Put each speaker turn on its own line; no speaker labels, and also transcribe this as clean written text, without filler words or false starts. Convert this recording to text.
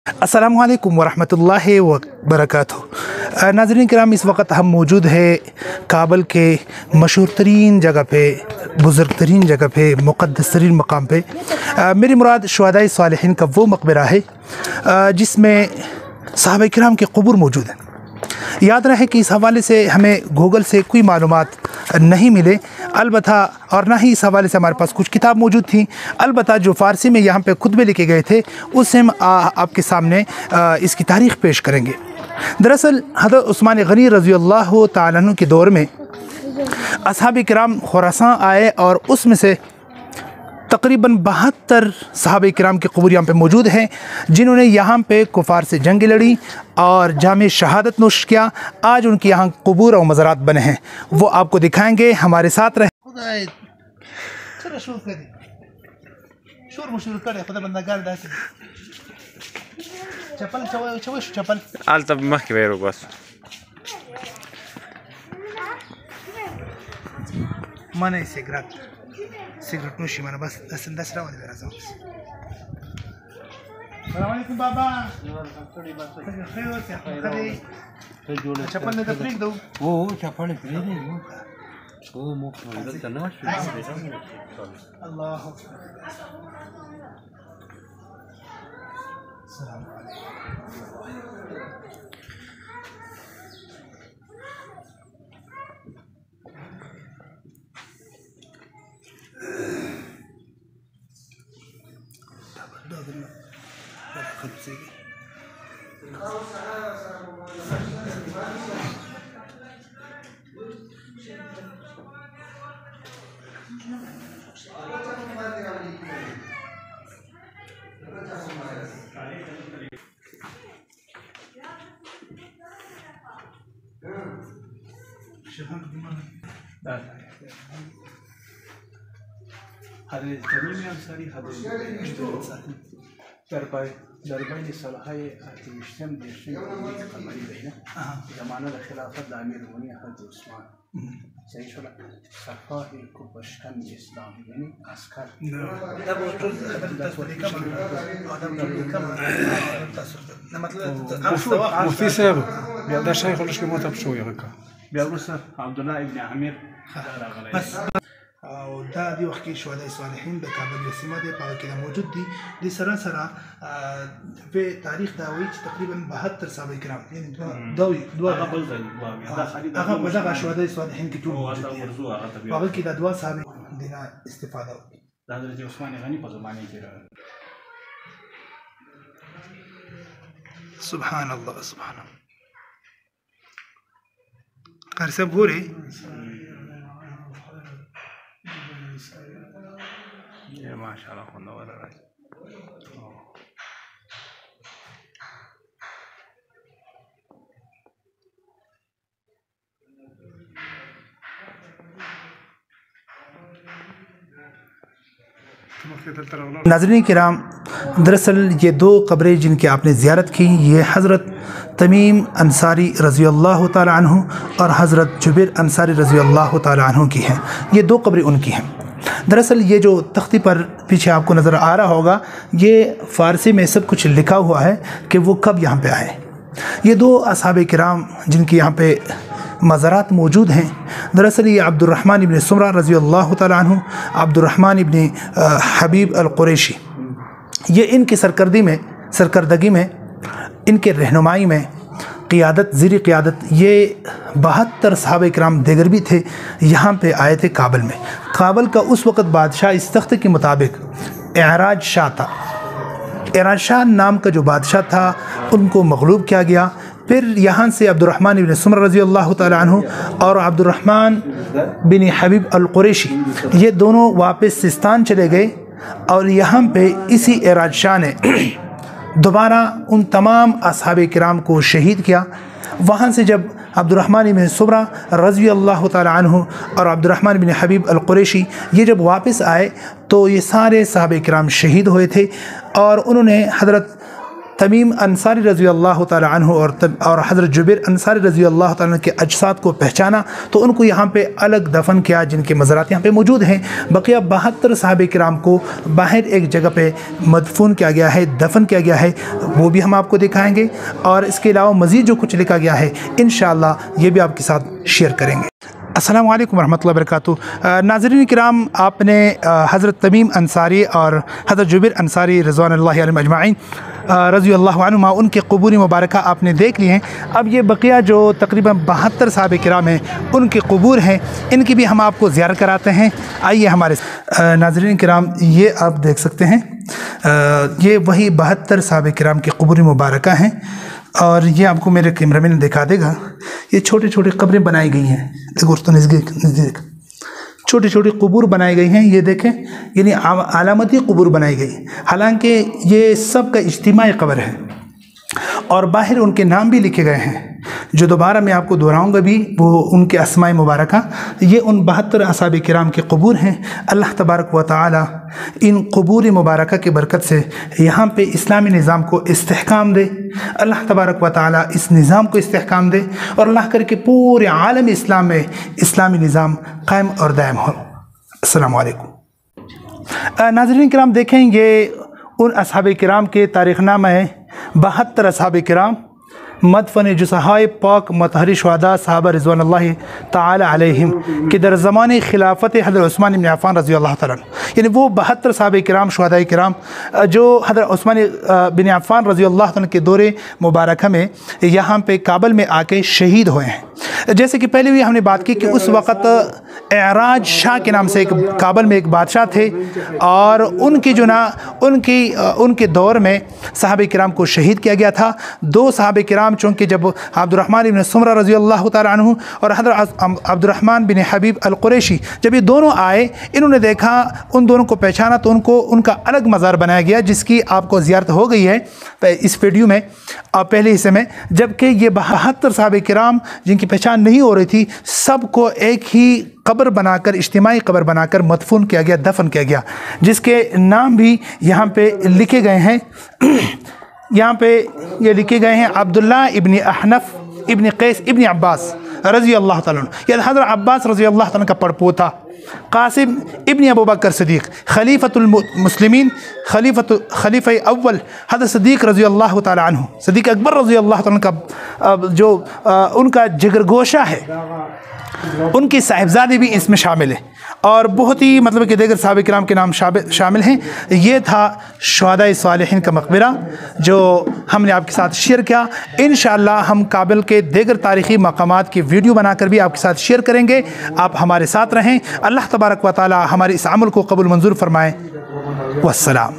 अस्सलामु अलैकुम वरहमतुल्लाहि वबरकातुहू। नाज़रीन किराम, इस वक्त हम मौजूद है काबल के मशहूर तरीन जगह पे, बुज़ुर्ग तरीन जगह पे, मुक़द्दस तरीन मकाम पे। मेरी मुराद शुहदाए सालिहीन का वो मकबरा है जिसमें सहाबा किराम के क़ुबूर मौजूद हैं। याद रहे कि इस हवाले से हमें गूगल से कोई मालूमात नहीं मिले, अलबत्ता और ना ही इस हवाले से हमारे पास कुछ किताब मौजूद थी। अलबत्ता जो फ़ारसी में यहाँ पे खुतबे लिखे गए थे उससे हम आपके सामने इसकी तारीख़ पेश करेंगे। दरअसल हज़रत उस्मान गनी रज़ी अल्लाह तआला अन्हु के दौर में असहाब किराम खुरासान आए और उसमें से तकरीबन 72 सहाबा किराम के क़ुबूर यहाँ पे मौजूद हैं, जिन्होंने यहाँ पे कुफ़ार से जंग लड़ी और जामे शहादत नोश किया। आज उनके यहाँ क़ुबूर और मज़ारात बने हैं, वो आपको दिखाएंगे। हमारे साथ रहे। सिगरेट नोशी माना बस दस रहा वाले राजा। अस्सलाम वालेकुम बाबा। चप्पल में तो फ्रीक दो। वो चप्पल फ्रीक नहीं वो। वो मुख में तो ना अल्लाह। सलाम هذا تميم الأنصاري هذا دربين الصلاحية تشتم دشين قمري بينه زمانه الخلافة الأمير المؤمنين حضرت عثمان سيشل صفاه الكوبش كان الإسلام يعني عسكر
مفتي سابق بيقدر شيخ ولا شيء موت بشوي غكا
بيقول عبد الله ابن عامر
بس او دا دی وخت کې شهداء صالحین د کابل یو سیمه دی په کې موجود دي. د سره سره په تاریخ دا وایي چې تقریبا 72 صحابه کرام یعنی دوه هغه په دغه شهداء صالحین کې ټول موجود دي. هغه کې د دوه صحابه دینه استفاده وکړي.
د حضرت عثمان غنی په زمانه کې
سبحان الله سبحان الله. قاری صاحب ګورئ
ماشاء الله خوندور راځي.
नाज़रीन किराम, दरअसल ये दो कब्रें जिनकी आपने ज़ियारत की, ये हज़रत तमीम अंसारी रज़ी अल्लाह तआला अन्हु और हज़रत जुबैर अंसारी रज़ी अल्लाह तआला अन्हु की हैं। ये दो कब्रें उनकी हैं। दरअसल ये जो तख्ती पर पीछे आपको नज़र आ रहा होगा, ये फ़ारसी में सब कुछ लिखा हुआ है कि वो कब यहाँ पे आए। ये दो असहाबे किराम जिनकी यहाँ पे मज़ारात मौजूद हैं, दरअसल ये अब्दुर्रहमान इब्न सुमरा रज़ी अल्लाह तआला अन्हु, अब्दुर्रहमान इब्न हबीब अल-कुरैशी, ये इनकी सरकर्दगी में इनके रहनुमाई में क़ियादत ज़ीरी क़ियादत ये 72 सहाबा किराम देगर भी थे, यहाँ पे आए थे काबल में। काबल का उस वक़्त बादशाह इस तख्त के मुताबिक एराज शाह था। एराज शाह नाम का जो बादशाह था उनको मग़लूब किया गया। फिर यहाँ से अब्दुर्रहमान इब्न सुमर रज़ी अल्लाह तआला अन्हु और अब्दुर्रहमान बिन हबीब अल-कुरैशी ये दोनों वापस सिस्तान चले गए और यहाँ पे इसी एराज शाह ने दोबारा उन तमाम असहाबे किराम को शहीद किया। वहाँ से जब अब्दुर्रहमान इब्न सुमरा रज़ी अल्लाह तआला अन्हु और अब्दुर्रहमान बिन हबीब अल-कुरैशी ये जब वापस आए तो ये सारे सहाबे किराम शहीद हुए थे और उन्होंने हज़रत तमीम अंसारी रज़ी अल्लाह ताला अन्हु और हज़रत जुबैर अंसारी रज़ी अल्लाह ताला अन्हु के अजसाद को पहचाना तो उनको यहाँ पे अलग दफन किया, जिनके मज़ारात यहाँ पे मौजूद हैं। बकिया 72 सहाबे किराम को बाहर एक जगह पे मदफून किया गया है, दफन किया गया है, वो भी हम आपको दिखाएंगे। और इसके अलावा मज़ीद जो कुछ लिखा गया है इंशाअल्लाह ये भी आपके साथ शेयर करेंगे। अस्सलामु अलैकुम रहमतुल्लाहि व बरकातुहू। नाज़रीन किराम, आपने हज़रत तमीम अंसारी और हज़रत जुबैर अंसारी रज़वानुल्लाहि अलैहिम अजमाइन रज़ी अल्लाह अन्हुमा उनके क़ुबूर मुबारका आपने देख लिए हैं। अब ये बकिया जो तकरीबन 72 सहाबे किराम हैं उनके क़ुबूर हैं, इनकी भी हम आपको ज़ियारत कराते हैं। आइए हमारे नाज़रीन किराम, ये आप देख सकते हैं, ये वही 72 सहाबे किराम के क़ुबूर मुबारका हैं। और ये आपको मेरे कैमरामैन दिखा देगा, ये छोटे छोटे कब्रें बनाई गई हैं। देखो तो नज़दीक छोटी छोटी क़ुबूर बनाई गई हैं, ये देखें, यानी अलामती क़ुबूर बनाई गई। हालांकि ये सब का इज्तिमाई कब्र है और बाहर उनके नाम भी लिखे गए हैं, जो दोबारा मैं आपको दोहराऊंगा भी, वो उनके अस्माए मुबारका। ये उन 72 असहाबे किराम के क़ुबूर हैं। अल्लाह तबारक व तआला इन क़ुबूर मुबारका की बरकत से यहाँ पे इस्लामी निज़ाम को इस्तेहकाम दे। अल्लाह तबारक व तआला इस निज़ाम को इस्तेहकाम दे और अल्लाह करके पूरे आलम इस्लाम में इस्लामी निज़ाम कायम और दायम हो। अस्सलामु अलैकुम। नाज़रीन किराम, देखें, ये उन असहाबे किराम के तारीख़नामा है। 72 असहाबे किराम मदफन जुसहाए पाक मतहरी शुहदा साहबा रिज़वानुल्लाहि ताला अलैहिम के दर ज़माने खिलाफत हज़रत उस्मान इब्न अफ़्फ़ान रज़ी अल्लाह ताला, यानी वो 72 सहाबे किराम शुहदाए किराम जो हज़रत उस्मान बिन अफ़्फ़ान रज़ी अल्लाह ताला के दौरे मुबारका में यहाँ पे काबल में आके शहीद हुए हैं। जैसे कि पहले भी हमने बात की कि उस वक़्त एराज शाह के नाम से एक काबल में एक बादशाह थे और उनकी जो ना उनके दौर में सहाबे किराम को शहीद किया गया था। 2 सहाबे किराम, चूँकि जब अब्दुर्रहमान इब्न सुमरा रज़ी अल्लाह ताला अन्हु और हज़रत अब्दुर्रहमान बिन हबीब अल कुरैशी जब ये दोनों आए, इन्होंने देखा, उन दोनों को पहचाना तो उनका अलग मज़ार बनाया गया, जिसकी आपको ज़ियारत हो गई है इस वीडियो में और पहले हिस्से में। जबकि ये 72 सहाबे किराम जिनकी पहचान नहीं हो रही थी, सबको एक ही कब्र बनाकर, इज्तिमाई कब्र बनाकर मदफून किया गया, दफन किया गया, जिसके नाम भी यहाँ पे लिखे गए हैं। यहाँ पे ये लिखे गए हैं अब्दुल्ला इब्न अहनफ इब्न कैस इब्न अब्बास रज़ी अल्लाह ताला अन्हु, यानी हज़रत अब्बास रज़ी अल्लाह ताला का पड़पोता कासिम इब्न अबू बकर सिद्दीक़ खलीफतुल मुस्लिमीन खलीफ़ा अव्वल हज़रत सिद्दीक़ रज़ी अल्लाह ताला अन्हु, सिद्दीक़ अकबर रज़ी अल्लाह ताला का जो उनका जिगरगोशा है, उनकी साहिबजादे भी इसमें शामिल है और बहुत ही मतलब कि दीगर सहाबे किराम के नाम शामिल हैं। ये था शुहदाए सालिहीन का मक़बरा जो हमने आपके साथ शेयर किया। इंशाअल्लाह हम काबिल के दीगर तारीख़ी मकामात की वीडियो बनाकर भी आपके साथ शेयर करेंगे। आप हमारे साथ रहें। अल्लाह तबारक व तआला हमारे इस अमल को कबूल मंजूर फरमाए। वस्सलाम।